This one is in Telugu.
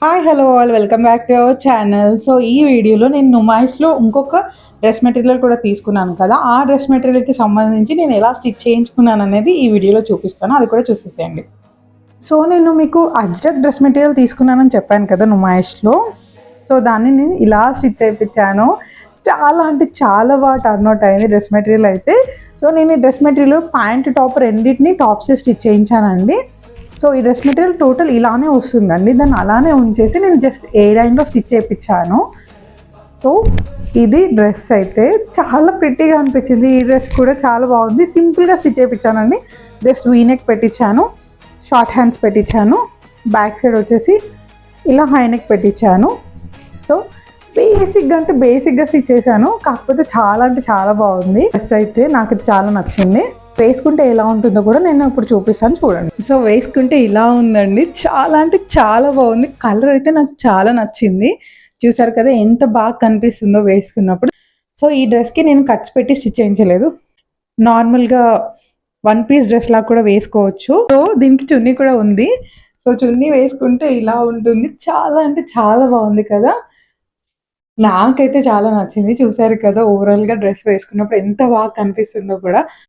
Hi hello all welcome back to our channel. So ఈ వీడియోలో నేను నుమాయిష్లో ఇంకొక డ్రెస్ మెటీరియల్ కూడా తీసుకున్నాను కదా, ఆ డ్రెస్ మెటీరియల్కి సంబంధించి నేను ఎలా స్టిచ్ చేయించుకున్నాను అనేది ఈ వీడియోలో చూపిస్తాను, అది కూడా చూసేసేయండి. సో నేను మీకు అజ్రక్ డ్రెస్ మెటీరియల్ తీసుకున్నానని చెప్పాను కదా నుమాయిష్లో. సో దాన్ని నేను ఇలా స్టిచ్ చేయించాను. చాలా అంటే చాలా బాగా టర్న్ అవుట్ అయింది డ్రెస్ మెటీరియల్ అయితే. సో నేను ఈ డ్రెస్ మెటీరియల్ ప్యాంట్ టాప్ రెండింటిని టాప్స్ స్టిచ్ చేయించానండి. సో ఈ డ్రెస్ మెటీరియల్ టోటల్ ఇలానే వస్తుందండి, దాన్ని అలానే ఉంచేసి నేను జస్ట్ ఏ లైన్లో స్టిచ్ చేయించాను. సో ఇది డ్రెస్ అయితే చాలా ప్రిట్టిగా అనిపించింది. ఈ డ్రెస్ కూడా చాలా బాగుంది. సింపుల్గా స్టిచ్ చేయించానండి. జస్ట్ వీనెక్ పెట్టించాను, షార్ట్ హ్యాండ్స్ పెట్టించాను, బ్యాక్ సైడ్ వచ్చేసి ఇలా హైనెక్ పెట్టించాను. సో బేసిక్గా స్టిచ్ చేశాను, కాకపోతే చాలా అంటే చాలా బాగుంది. డ్రెస్ అయితే నాకు చాలా నచ్చింది. వేసుకుంటే ఎలా ఉంటుందో కూడా నేను ఇప్పుడు చూపిస్తాను చూడండి. సో వేసుకుంటే ఇలా ఉందండి, చాలా అంటే చాలా బాగుంది. కలర్ అయితే నాకు చాలా నచ్చింది. చూసారు కదా ఎంత బాగా కనిపిస్తుందో వేసుకున్నప్పుడు. సో ఈ డ్రెస్కి నేను కట్స్ పెట్టి స్టిచ్ చేయించలేదు, నార్మల్గా వన్ పీస్ డ్రెస్ లాగా కూడా వేసుకోవచ్చు. సో దీనికి చున్నీ కూడా ఉంది. సో చున్నీ వేసుకుంటే ఇలా ఉంటుంది. చాలా అంటే చాలా బాగుంది కదా, నాకైతే చాలా నచ్చింది. చూసారు కదా ఓవరాల్గా డ్రెస్ వేసుకున్నప్పుడు ఎంత బాగా కనిపిస్తుందో కూడా.